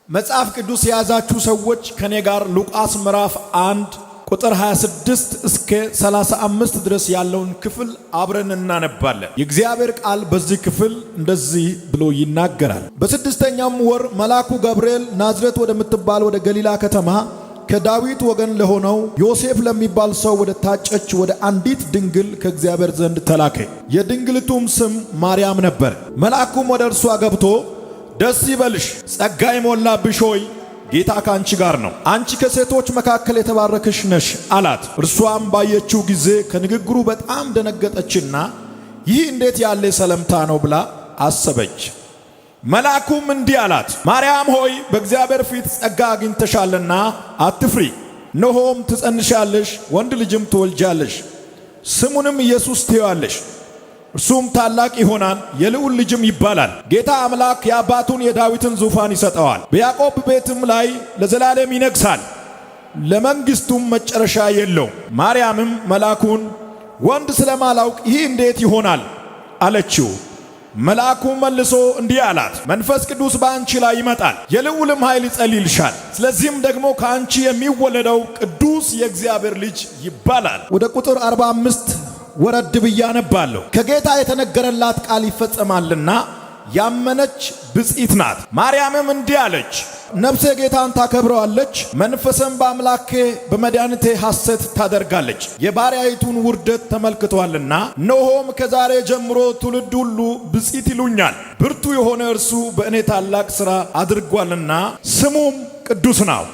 መጽሐፍ ቅዱስ የያዛችሁ ሰዎች ከኔ ጋር ሉቃስ ምዕራፍ 1 ቁጥር 26 እስከ 35 ድረስ ያለውን ክፍል አብረን እናነባለን። የእግዚአብሔር ቃል በዚህ ክፍል እንደዚህ ብሎ ይናገራል። በስድስተኛው ወር መልአኩ ገብርኤል ናዝሬት ወደምትባል ወደ ገሊላ ከተማ ከዳዊት ወገን ለሆነው ዮሴፍ ለሚባል ሰው ወደ ታጨች ወደ አንዲት ድንግል ከእግዚአብሔር ዘንድ ተላከ። የድንግልቱም ስም ማርያም ነበር። መልአኩም ወደ እርሷ ገብቶ ደስ ይበልሽ፣ ጸጋ የሞላብሽ ሆይ ጌታ ካንቺ ጋር ነው፣ አንቺ ከሴቶች መካከል የተባረክሽ ነሽ አላት። እርሷም ባየችው ጊዜ ከንግግሩ በጣም ደነገጠችና ይህ እንዴት ያለ ሰላምታ ነው ብላ አሰበች። መልአኩም እንዲህ አላት፣ ማርያም ሆይ በእግዚአብሔር ፊት ጸጋ አግኝተሻልና አትፍሪ። እነሆም ትጸንሻለሽ፣ ወንድ ልጅም ትወልጃለሽ፣ ስሙንም ኢየሱስ ትዪዋለሽ። እርሱም ታላቅ ይሆናል፣ የልዑል ልጅም ይባላል። ጌታ አምላክ የአባቱን የዳዊትን ዙፋን ይሰጠዋል፣ በያዕቆብ ቤትም ላይ ለዘላለም ይነግሣል፣ ለመንግሥቱም መጨረሻ የለውም። ማርያምም መልአኩን ወንድ ስለማላውቅ ይህ እንዴት ይሆናል አለችው። መልአኩም መልሶ እንዲህ አላት፣ መንፈስ ቅዱስ በአንቺ ላይ ይመጣል፣ የልዑልም ኃይል ይጸልይልሻል። ስለዚህም ደግሞ ከአንቺ የሚወለደው ቅዱስ የእግዚአብሔር ልጅ ይባላል። ወደ ቁጥር 45 ወረድ ብዬ አነባለሁ። ከጌታ የተነገረላት ቃል ይፈጸማልና ያመነች ብፅዕት ናት። ማርያምም እንዲህ አለች፣ ነፍሴ ጌታን ታከብረዋለች፣ መንፈስም በአምላኬ በመድኃኒቴ ሐሴት ታደርጋለች፣ የባሪያይቱን ውርደት ተመልክቶአልና። እነሆም ከዛሬ ጀምሮ ትውልድ ሁሉ ብፅዕት ይሉኛል፣ ብርቱ የሆነ እርሱ በእኔ ታላቅ ሥራ አድርጓልና ስሙም ቅዱስ ነው።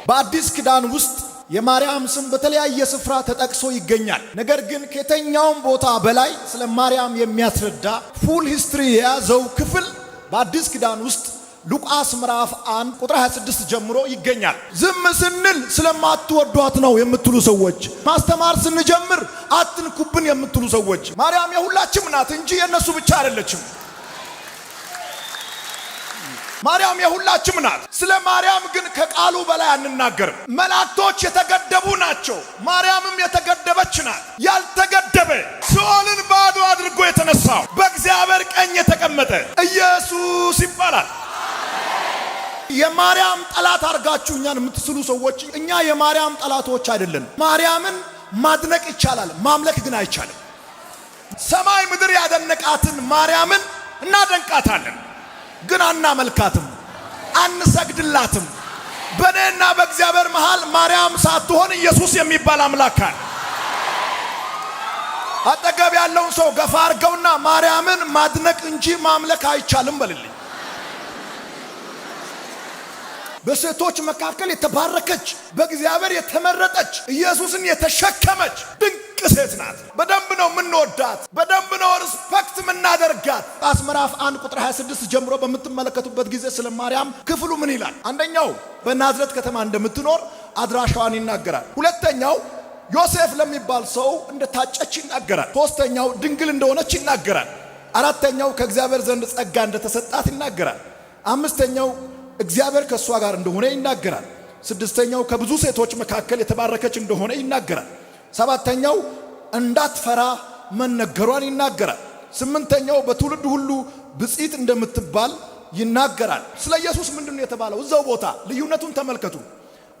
በአዲስ ኪዳን ውስጥ የማርያም ስም በተለያየ ስፍራ ተጠቅሶ ይገኛል። ነገር ግን ከየትኛውም ቦታ በላይ ስለ ማርያም የሚያስረዳ ፉል ሂስትሪ የያዘው ክፍል በአዲስ ኪዳን ውስጥ ሉቃስ ምዕራፍ 1 ቁጥር 26 ጀምሮ ይገኛል። ዝም ስንል ስለማትወዷት ነው የምትሉ ሰዎች፣ ማስተማር ስንጀምር አትንኩብን የምትሉ ሰዎች፣ ማርያም የሁላችንም ናት እንጂ የነሱ ብቻ አይደለችም። ማርያም የሁላችንም ናት። ስለ ማርያም ግን ከቃሉ በላይ አንናገርም። መላእክቶች የተገደቡ ናቸው፣ ማርያምም የተገደበች ናት። ያልተገደበ ሲኦልን ባዶ አድርጎ የተነሳው በእግዚአብሔር ቀኝ የተቀመጠ ኢየሱስ ይባላል። የማርያም ጠላት አርጋችሁ እኛን የምትስሉ ሰዎች፣ እኛ የማርያም ጠላቶች አይደለን። ማርያምን ማድነቅ ይቻላል፣ ማምለክ ግን አይቻልም። ሰማይ ምድር ያደነቃትን ማርያምን እናደንቃታለን፣ ግን አናመልካትም፣ አንሰግድላትም። በእኔና በእግዚአብሔር መሃል ማርያም ሳትሆን ኢየሱስ የሚባል አምላክ አለ። አጠገብ ያለውን ሰው ገፋ አድርገውና ማርያምን ማድነቅ እንጂ ማምለክ አይቻልም በልልኝ። በሴቶች መካከል የተባረከች፣ በእግዚአብሔር የተመረጠች፣ ኢየሱስን የተሸከመች ድንቅ ሴት ናት። በደንብ ነው የምንወዳት፣ በደንብ ነው ሪስፔክት የምናደርጋት። ሉቃስ ምዕራፍ 1 ቁጥር 26 ጀምሮ በምትመለከቱበት ጊዜ ስለ ማርያም ክፍሉ ምን ይላል? አንደኛው በናዝሬት ከተማ እንደምትኖር አድራሻዋን ይናገራል። ሁለተኛው ዮሴፍ ለሚባል ሰው እንደታጨች ይናገራል። ሶስተኛው ድንግል እንደሆነች ይናገራል። አራተኛው ከእግዚአብሔር ዘንድ ጸጋ እንደተሰጣት ይናገራል። አምስተኛው እግዚአብሔር ከእሷ ጋር እንደሆነ ይናገራል። ስድስተኛው ከብዙ ሴቶች መካከል የተባረከች እንደሆነ ይናገራል። ሰባተኛው እንዳትፈራ መነገሯን ይናገራል። ስምንተኛው በትውልድ ሁሉ ብፅዕት እንደምትባል ይናገራል። ስለ ኢየሱስ ምንድነው የተባለው? እዛው ቦታ ልዩነቱን ተመልከቱ።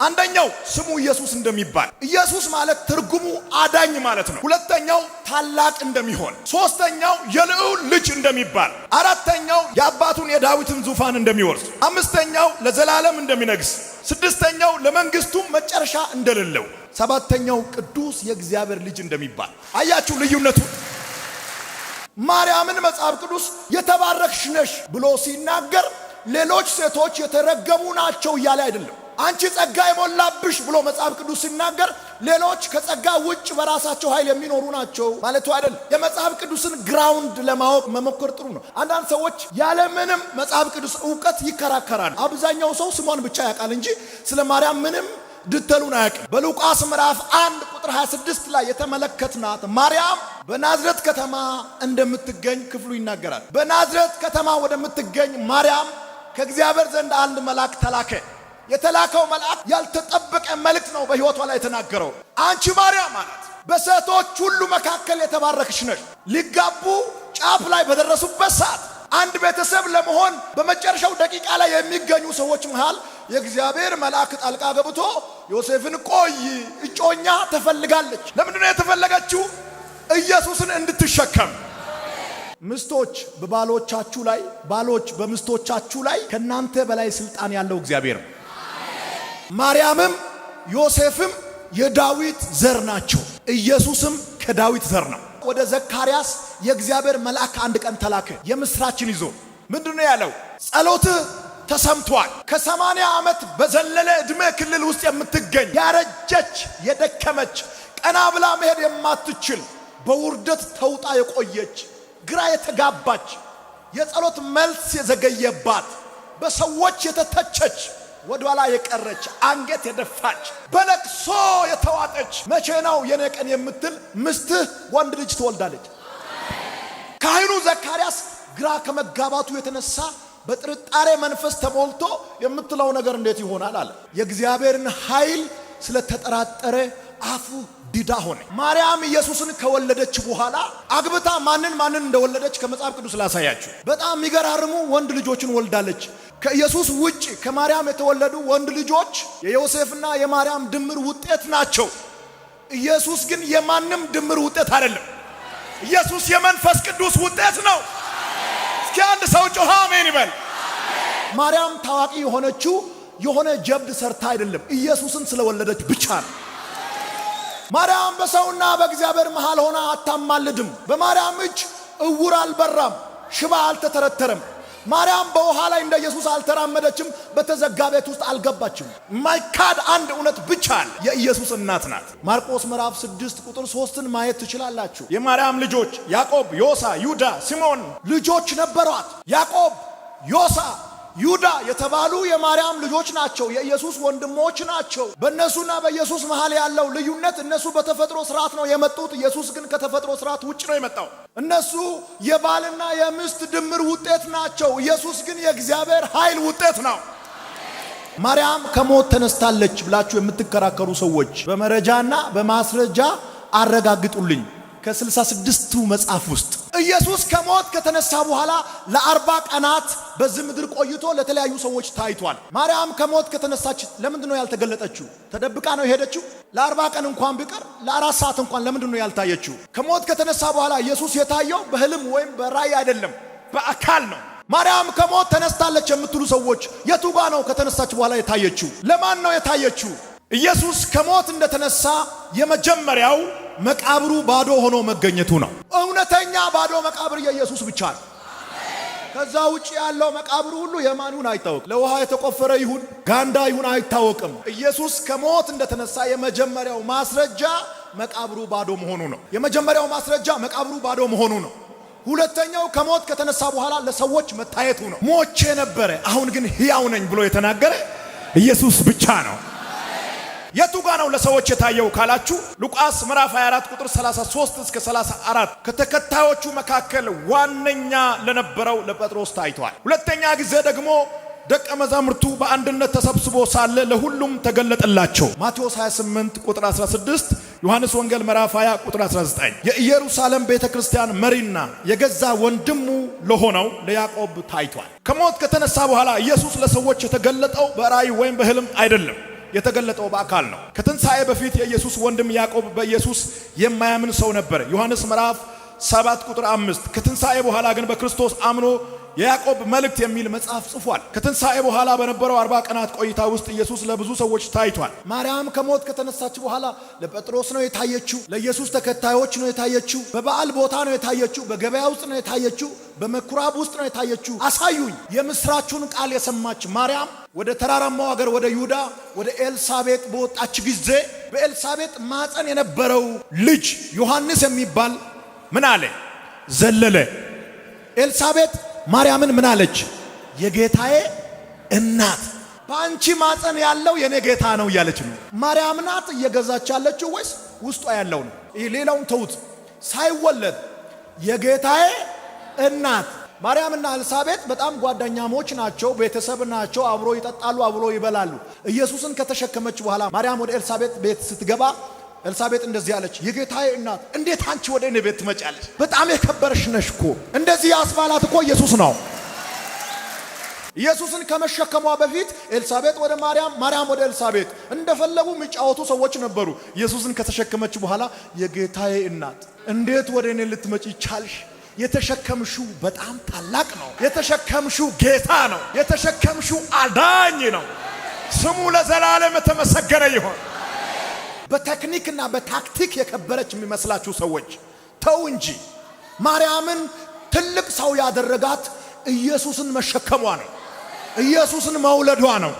አንደኛው ስሙ ኢየሱስ እንደሚባል፣ ኢየሱስ ማለት ትርጉሙ አዳኝ ማለት ነው። ሁለተኛው ታላቅ እንደሚሆን፣ ሶስተኛው የልዑል ልጅ እንደሚባል፣ አራተኛው የአባቱን የዳዊትን ዙፋን እንደሚወርስ፣ አምስተኛው ለዘላለም እንደሚነግስ፣ ስድስተኛው ለመንግስቱ መጨረሻ እንደሌለው፣ ሰባተኛው ቅዱስ የእግዚአብሔር ልጅ እንደሚባል። አያችሁ ልዩነቱ? ማርያምን መጽሐፍ ቅዱስ የተባረክሽ ነሽ ብሎ ሲናገር ሌሎች ሴቶች የተረገሙ ናቸው እያለ አይደለም። አንቺ ጸጋ የሞላብሽ ብሎ መጽሐፍ ቅዱስ ሲናገር ሌሎች ከጸጋ ውጭ በራሳቸው ኃይል የሚኖሩ ናቸው ማለቱ አይደለም። የመጽሐፍ ቅዱስን ግራውንድ ለማወቅ መሞከር ጥሩ ነው። አንዳንድ ሰዎች ያለምንም መጽሐፍ ቅዱስ ዕውቀት ይከራከራሉ። አብዛኛው ሰው ስሟን ብቻ ያውቃል እንጂ ስለ ማርያም ምንም ድተሉን አያውቅም። በሉቃስ ምዕራፍ 1 ቁጥር 26 ላይ የተመለከትናት ማርያም በናዝሬት ከተማ እንደምትገኝ ክፍሉ ይናገራል። በናዝሬት ከተማ ወደምትገኝ ማርያም ከእግዚአብሔር ዘንድ አንድ መልአክ ተላከ። የተላከው መልአክ ያልተጠበቀ መልእክት ነው በሕይወቷ ላይ የተናገረው። አንቺ ማርያም ማለት በሴቶች ሁሉ መካከል የተባረክሽ ነሽ። ሊጋቡ ጫፍ ላይ በደረሱበት ሰዓት አንድ ቤተሰብ ለመሆን በመጨረሻው ደቂቃ ላይ የሚገኙ ሰዎች መሃል የእግዚአብሔር መልአክ ጣልቃ ገብቶ ዮሴፍን ቆይ እጮኛ ተፈልጋለች። ለምንድነው የተፈለገችው? ኢየሱስን እንድትሸከም። ምስቶች በባሎቻችሁ ላይ፣ ባሎች በሚስቶቻችሁ ላይ ከናንተ በላይ ስልጣን ያለው እግዚአብሔር ነው። ማርያምም ዮሴፍም የዳዊት ዘር ናቸው። ኢየሱስም ከዳዊት ዘር ነው። ወደ ዘካርያስ የእግዚአብሔር መልአክ አንድ ቀን ተላከ የምስራችን ይዞ። ምንድነው ያለው? ጸሎትህ ተሰምቷል። ከ80 ዓመት በዘለለ ዕድሜ ክልል ውስጥ የምትገኝ ያረጀች የደከመች ቀና ብላ መሄድ የማትችል በውርደት ተውጣ የቆየች ግራ የተጋባች የጸሎት መልስ የዘገየባት በሰዎች የተተቸች ወደኋላ የቀረች አንገት የደፋች በለቅሶ የተዋጠች መቼ ነው የኔ ቀን የምትል ምስትህ ወንድ ልጅ ትወልዳለች። ካህኑ ዘካርያስ ግራ ከመጋባቱ የተነሳ በጥርጣሬ መንፈስ ተሞልቶ የምትለው ነገር እንዴት ይሆናል አለ። የእግዚአብሔርን ኃይል ስለተጠራጠረ አፉ ዲዳ ሆነ። ማርያም ኢየሱስን ከወለደች በኋላ አግብታ ማንን እንደወለደች ከመጽሐፍ ቅዱስ ላሳያችሁ። በጣም የሚገራርሙ ወንድ ልጆችን ወልዳለች። ከኢየሱስ ውጪ ከማርያም የተወለዱ ወንድ ልጆች የዮሴፍና የማርያም ድምር ውጤት ናቸው። ኢየሱስ ግን የማንም ድምር ውጤት አይደለም። ኢየሱስ የመንፈስ ቅዱስ ውጤት ነው። እስኪ አንድ ሰው ጮኸ አሜን ይበል። ማርያም ታዋቂ የሆነችው የሆነ ጀብድ ሰርታ አይደለም፣ ኢየሱስን ስለወለደች ብቻ ነው። ማርያም በሰውና በእግዚአብሔር መሃል ሆና አታማልድም። በማርያም እጅ እውር አልበራም፣ ሽባ አልተተረተረም። ማርያም በውሃ ላይ እንደ ኢየሱስ አልተራመደችም፣ በተዘጋ ቤት ውስጥ አልገባችም። ማይካድ አንድ እውነት ብቻ የኢየሱስ እናት ናት። ማርቆስ ምዕራፍ 6 ቁጥር 3ን ማየት ትችላላችሁ። የማርያም ልጆች ያዕቆብ፣ ዮሳ፣ ይሁዳ፣ ሲሞን ልጆች ነበሯት። ያዕቆብ፣ ዮሳ፣ ይሁዳ የተባሉ የማርያም ልጆች ናቸው። የኢየሱስ ወንድሞች ናቸው። በእነሱና በኢየሱስ መሃል ያለው ልዩነት እነሱ በተፈጥሮ ስርዓት ነው የመጡት። ኢየሱስ ግን ከተፈጥሮ ስርዓት ውጭ ነው የመጣው። እነሱ የባልና የሚስት ድምር ውጤት ናቸው። ኢየሱስ ግን የእግዚአብሔር ኃይል ውጤት ነው። ማርያም ከሞት ተነስታለች ብላችሁ የምትከራከሩ ሰዎች በመረጃና በማስረጃ አረጋግጡልኝ። ከ66ቱ መጽሐፍ ውስጥ ኢየሱስ ከሞት ከተነሳ በኋላ ለ40 ቀናት በዚህ ምድር ቆይቶ ለተለያዩ ሰዎች ታይቷል። ማርያም ከሞት ከተነሳች ለምንድን ነው ያልተገለጠችው? ተደብቃ ነው የሄደችው? ለ40 ቀን እንኳን ቢቀር ለ4 ሰዓት እንኳን ለምንድን ነው ያልታየችው? ከሞት ከተነሳ በኋላ ኢየሱስ የታየው በህልም ወይም በራእይ አይደለም፣ በአካል ነው። ማርያም ከሞት ተነስታለች የምትሉ ሰዎች የቱ ጋ ነው ከተነሳች በኋላ የታየችው? ለማን ነው የታየችው? ኢየሱስ ከሞት እንደተነሳ የመጀመሪያው መቃብሩ ባዶ ሆኖ መገኘቱ ነው። እውነተኛ ባዶ መቃብር የኢየሱስ ብቻ ነው። ከዛ ውጪ ያለው መቃብር ሁሉ የማን ይሁን አይታወቅም። ለውሃ የተቆፈረ ይሁን ጋንዳ ይሁን አይታወቅም። ኢየሱስ ከሞት እንደተነሳ የመጀመሪያው ማስረጃ መቃብሩ ባዶ መሆኑ ነው። የመጀመሪያው ማስረጃ መቃብሩ ባዶ መሆኑ ነው። ሁለተኛው ከሞት ከተነሳ በኋላ ለሰዎች መታየቱ ነው። ሞቼ ነበረ አሁን ግን ሕያው ነኝ ብሎ የተናገረ ኢየሱስ ብቻ ነው። የቱ ጋ ነው ለሰዎች የታየው ካላችሁ ሉቃስ ምዕራፍ 24 ቁጥር 33 እስከ 34 ከተከታዮቹ መካከል ዋነኛ ለነበረው ለጴጥሮስ ታይቷል። ሁለተኛ ጊዜ ደግሞ ደቀ መዛሙርቱ በአንድነት ተሰብስቦ ሳለ ለሁሉም ተገለጠላቸው። ማቴዎስ 28 ቁጥር 16፣ ዮሐንስ ወንጌል ምዕራፍ 20 ቁጥር 19። የኢየሩሳሌም ቤተክርስቲያን መሪና የገዛ ወንድሙ ለሆነው ለያዕቆብ ታይቷል። ከሞት ከተነሳ በኋላ ኢየሱስ ለሰዎች የተገለጠው በራእይ ወይም በህልም አይደለም፣ የተገለጠው በአካል ነው። ከትንሣኤ በፊት የኢየሱስ ወንድም ያዕቆብ በኢየሱስ የማያምን ሰው ነበር። ዮሐንስ ምዕራፍ 7 ቁጥር 5። ከትንሣኤ በኋላ ግን በክርስቶስ አምኖ የያዕቆብ መልእክት የሚል መጽሐፍ ጽፏል። ከትንሣኤ በኋላ በነበረው 40 ቀናት ቆይታ ውስጥ ኢየሱስ ለብዙ ሰዎች ታይቷል። ማርያም ከሞት ከተነሳች በኋላ ለጴጥሮስ ነው የታየችው፣ ለኢየሱስ ተከታዮች ነው የታየችው፣ በበዓል ቦታ ነው የታየችው፣ በገበያ ውስጥ ነው የታየችው፣ በምኩራብ ውስጥ ነው የታየችው። አሳዩኝ። የምስራቹን ቃል የሰማች ማርያም ወደ ተራራማው ሀገር ወደ ይሁዳ ወደ ኤልሳቤጥ በወጣች ጊዜ በኤልሳቤጥ ማፀን የነበረው ልጅ ዮሐንስ የሚባል ምን አለ? ዘለለ። ኤልሳቤጥ ማርያምን ምን አለች? የጌታዬ እናት፣ በአንቺ ማፀን ያለው የኔ ጌታ ነው እያለች ነው። ማርያም ናት እየገዛች ያለችው ወይስ ውስጧ ያለው ነው? ይሄ ሌላውን ተውት። ሳይወለድ የጌታዬ እናት ማርያምና ኤልሳቤጥ በጣም ጓደኛሞች ናቸው፣ ቤተሰብ ናቸው። አብሮ ይጠጣሉ፣ አብሮ ይበላሉ። ኢየሱስን ከተሸከመች በኋላ ማርያም ወደ ኤልሳቤጥ ቤት ስትገባ ኤልሳቤጥ እንደዚህ አለች፣ የጌታዬ እናት እንዴት አንቺ ወደ እኔ ቤት ትመጫለሽ? በጣም የከበረሽ ነሽ እኮ። እንደዚህ ያስባላት እኮ ኢየሱስ ነው። ኢየሱስን ከመሸከሟ በፊት ኤልሳቤጥ ወደ ማርያም፣ ማርያም ወደ ኤልሳቤጥ እንደፈለጉ የሚጫወቱ ሰዎች ነበሩ። ኢየሱስን ከተሸከመች በኋላ የጌታዬ እናት እንዴት ወደ እኔ ልትመጪ ቻልሽ? የተሸከምሽው በጣም ታላቅ ነው። የተሸከምሽው ጌታ ነው። የተሸከምሽው አዳኝ ነው። ስሙ ለዘላለም የተመሰገነ ይሁን። በቴክኒክና በታክቲክ የከበረች የሚመስላችሁ ሰዎች ተው እንጂ ማርያምን ትልቅ ሰው ያደረጋት ኢየሱስን መሸከሟ ነው። ኢየሱስን መውለዷ ነው።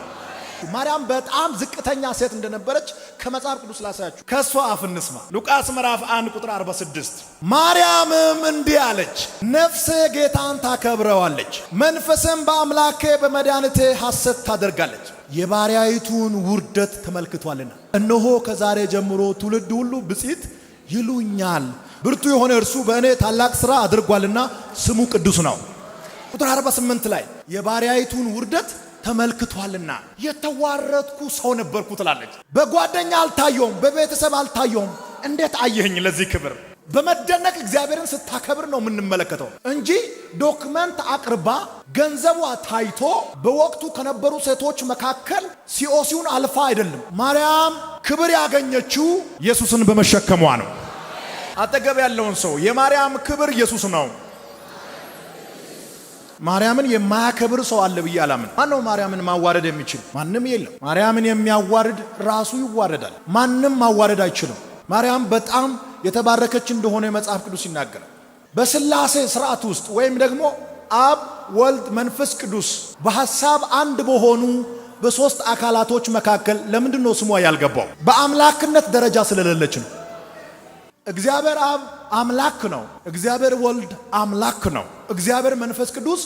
ማርያም በጣም ዝቅተኛ ሴት እንደነበረች ከመጽሐፍ ቅዱስ ላሳያችሁ። ከሷ አፍ እንስማ። ሉቃስ ምዕራፍ 1 ቁጥር 46 ማርያምም እንዲህ አለች፣ ነፍሴ ጌታን ታከብረዋለች፣ መንፈስም በአምላኬ በመድኃኒቴ ሐሴት ታደርጋለች፣ የባሪያይቱን ውርደት ተመልክቷልና። እነሆ ከዛሬ ጀምሮ ትውልድ ሁሉ ብፅዕት ይሉኛል፣ ብርቱ የሆነ እርሱ በእኔ ታላቅ ሥራ አድርጓልና ስሙ ቅዱስ ነው። ቁጥር 48 ላይ የባሪያይቱን ውርደት ተመልክቷልና። የተዋረድኩ ሰው ነበርኩ ትላለች። በጓደኛ አልታየውም፣ በቤተሰብ አልታየውም። እንዴት አየኸኝ? ለዚህ ክብር በመደነቅ እግዚአብሔርን ስታከብር ነው የምንመለከተው እንጂ ዶክመንት አቅርባ ገንዘቧ ታይቶ በወቅቱ ከነበሩ ሴቶች መካከል ሲኦሲውን አልፋ አይደለም። ማርያም ክብር ያገኘችው ኢየሱስን በመሸከሟ ነው። አጠገብ ያለውን ሰው የማርያም ክብር ኢየሱስ ነው። ማርያምን የማያከብር ሰው አለ ብዬ አላምን። ማነው ማርያምን ማዋረድ የሚችል? ማንም የለም። ማርያምን የሚያዋርድ ራሱ ይዋረዳል። ማንም ማዋረድ አይችልም። ማርያም በጣም የተባረከች እንደሆነ የመጽሐፍ ቅዱስ ይናገራል። በስላሴ ስርዓት ውስጥ ወይም ደግሞ አብ፣ ወልድ፣ መንፈስ ቅዱስ በሐሳብ አንድ በሆኑ በሶስት አካላቶች መካከል ለምንድን ነው ስሟ ያልገባው? በአምላክነት ደረጃ ስለሌለች ነው። እግዚአብሔር አብ አምላክ ነው። እግዚአብሔር ወልድ አምላክ ነው። እግዚአብሔር መንፈስ ቅዱስ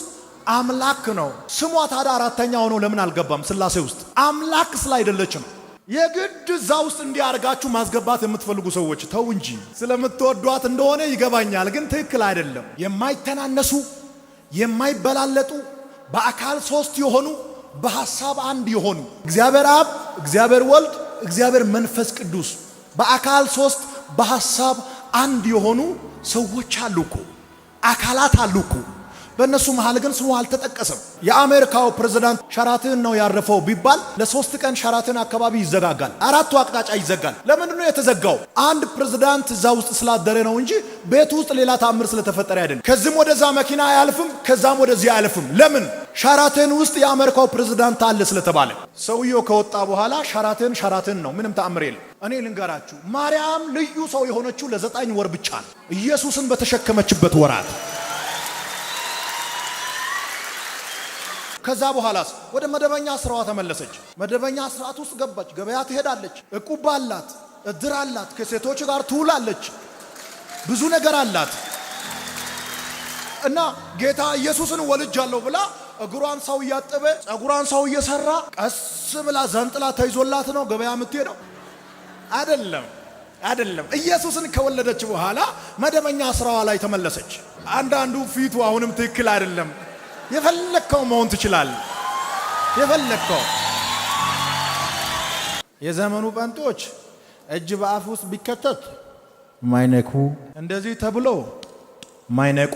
አምላክ ነው። ስሟ ታዲያ አራተኛ ሆኖ ለምን አልገባም? ስላሴ ውስጥ አምላክ ስላይደለች ነው። የግድ እዛ ውስጥ እንዲያርጋችሁ ማስገባት የምትፈልጉ ሰዎች ተው እንጂ። ስለምትወዷት እንደሆነ ይገባኛል፣ ግን ትክክል አይደለም። የማይተናነሱ የማይበላለጡ በአካል ሶስት የሆኑ በሐሳብ አንድ የሆኑ እግዚአብሔር አብ፣ እግዚአብሔር ወልድ፣ እግዚአብሔር መንፈስ ቅዱስ በአካል ሶስት በሐሳብ አንድ የሆኑ ሰዎች አሉ እኮ፣ አካላት አሉ እኮ። በእነሱ መሃል ግን ስሙ አልተጠቀሰም። የአሜሪካው ፕሬዝዳንት ሸራተን ነው ያረፈው ቢባል ለ3 ቀን ሸራተን አካባቢ ይዘጋጋል። አራቱ አቅጣጫ ይዘጋል። ለምንድን ነው የተዘጋው? አንድ ፕሬዝዳንት እዛ ውስጥ ስላደረ ነው እንጂ ቤት ውስጥ ሌላ ታምር ስለተፈጠረ አይደለም። ከዚህም ወደዛ መኪና አያልፍም፣ ከዛም ወደዚህ አያልፍም። ለምን? ሸራተን ውስጥ የአሜሪካው ፕሬዝዳንት አለ ስለተባለ። ሰውየው ከወጣ በኋላ ሸራተን ነው፣ ምንም ተአምር የለም። እኔ ልንገራችሁ፣ ማርያም ልዩ ሰው የሆነችው ለ9 ወር ብቻ ነው። ኢየሱስን በተሸከመችበት ወራት። ከዛ በኋላስ ወደ መደበኛ ስራዋ ተመለሰች። መደበኛ ስርዓት ውስጥ ገባች። ገበያ ትሄዳለች፣ እቁብ አላት፣ እድር አላት፣ ከሴቶች ጋር ትውላለች፣ ብዙ ነገር አላት። እና ጌታ ኢየሱስን ወልጃለሁ ብላ እግሯን ሰው እያጠበ ጸጉሯን ሰው እየሰራ ቀስ ብላ ዘንጥላ ተይዞላት ነው ገበያ የምትሄደው? አይደለም። ኢየሱስን ከወለደች በኋላ መደበኛ ስራዋ ላይ ተመለሰች። አንዳንዱ ፊቱ አሁንም ትክክል አይደለም። የፈለከው መሆን ትችላለህ። የፈለከው የዘመኑ ጴንጦች እጅ በአፍ ውስጥ ቢከተት ማይነኩ፣ እንደዚህ ተብሎ ማይነቁ፣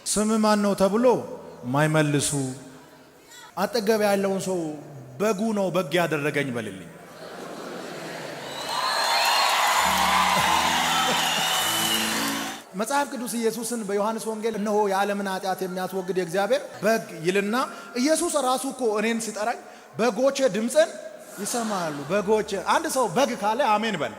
ስም ማን ነው ተብሎ ማይመልሱ። አጠገብ ያለውን ሰው በጉ ነው በግ ያደረገኝ በልልኝ። መጽሐፍ ቅዱስ ኢየሱስን በዮሐንስ ወንጌል እነሆ የዓለምን ኃጢአት የሚያስወግድ የእግዚአብሔር በግ ይልና ኢየሱስ ራሱ እኮ እኔን ሲጠራኝ በጎቼ ድምፅን ይሰማሉ። በጎቼ። አንድ ሰው በግ ካለ አሜን በል።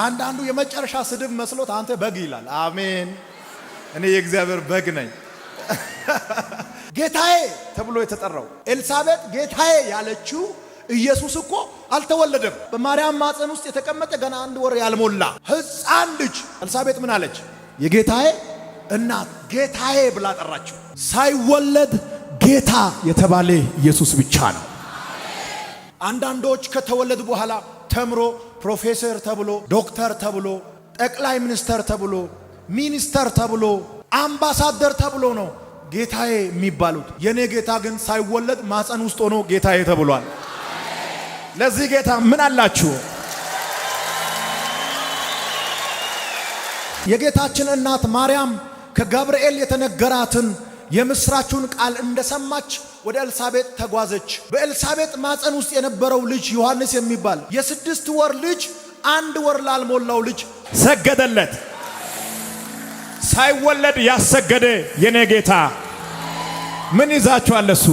አንዳንዱ የመጨረሻ ስድብ መስሎት አንተ በግ ይላል። አሜን፣ እኔ የእግዚአብሔር በግ ነኝ። ጌታዬ ተብሎ የተጠራው ኤልሳቤጥ ጌታዬ ያለችው ኢየሱስ እኮ አልተወለደም። በማርያም ማፀን ውስጥ የተቀመጠ ገና 1 ወር ያልሞላ ሕፃን ልጅ ኤልሳቤጥ ምን አለች? የጌታዬ እናት ጌታዬ ብላ ጠራችው። ሳይወለድ ጌታ የተባለ ኢየሱስ ብቻ ነው። አንዳንዶች ከተወለዱ በኋላ ተምሮ ፕሮፌሰር ተብሎ፣ ዶክተር ተብሎ፣ ጠቅላይ ሚኒስተር ተብሎ፣ ሚኒስተር ተብሎ፣ አምባሳደር ተብሎ ነው ጌታዬ የሚባሉት። የኔ ጌታ ግን ሳይወለድ ማፀን ውስጥ ሆኖ ጌታዬ ተብሏል። ለዚህ ጌታ ምን አላችሁ? የጌታችን እናት ማርያም ከገብርኤል የተነገራትን የምስራቹን ቃል እንደሰማች ወደ ኤልሳቤጥ ተጓዘች። በኤልሳቤጥ ማፀን ውስጥ የነበረው ልጅ ዮሐንስ የሚባል የ6 ወር ልጅ 1 ወር ላልሞላው ልጅ ሰገደለት። ሳይወለድ ያሰገደ የኔ ጌታ ምን ይዛችኋል? እሱ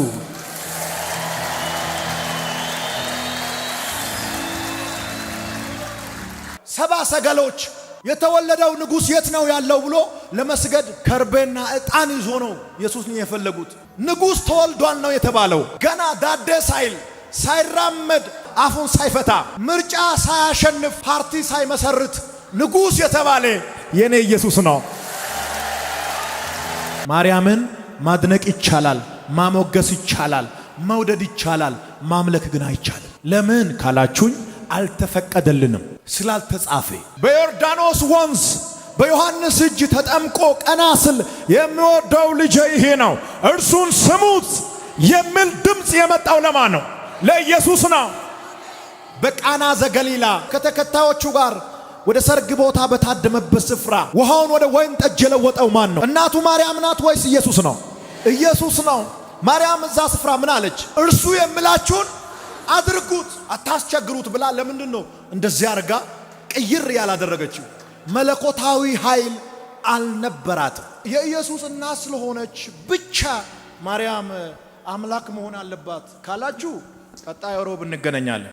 ሰባ ሰገሎች የተወለደው ንጉሥ የት ነው ያለው ብሎ ለመስገድ ከርቤና ዕጣን ይዞ ነው ኢየሱስን የፈለጉት። ንጉሥ ተወልዷል ነው የተባለው። ገና ዳዴ ሳይል ሳይራመድ አፉን ሳይፈታ ምርጫ ሳያሸንፍ ፓርቲ ሳይመሰርት ንጉሥ የተባለ የኔ ኢየሱስ ነው። ማርያምን ማድነቅ ይቻላል፣ ማሞገስ ይቻላል፣ መውደድ ይቻላል፣ ማምለክ ግን አይቻልም። ለምን ካላችሁኝ አልተፈቀደልንም ስላልተጻፈ። በዮርዳኖስ ወንዝ በዮሐንስ እጅ ተጠምቆ ቀና ስል የሚወደው ልጄ ይሄ ነው እርሱን ስሙት የሚል ድምፅ የመጣው ለማን ነው? ለኢየሱስ ነው። በቃና ዘገሊላ ከተከታዮቹ ጋር ወደ ሰርግ ቦታ በታደመበት ስፍራ ውሃውን ወደ ወይን ጠጅ የለወጠው ማን ነው? እናቱ ማርያም ናት ወይስ ኢየሱስ ነው? ኢየሱስ ነው። ማርያም እዛ ስፍራ ምን አለች? እርሱ የሚላችሁን አድርጉት አታስቸግሩት ብላ ለምንድን ነው እንደዚህ አርጋ ቅይር ያላደረገችው? መለኮታዊ ኃይል አልነበራትም። የኢየሱስ እናት ስለሆነች ብቻ ማርያም አምላክ መሆን አለባት ካላችሁ ቀጣይ ሮብ እንገናኛለን።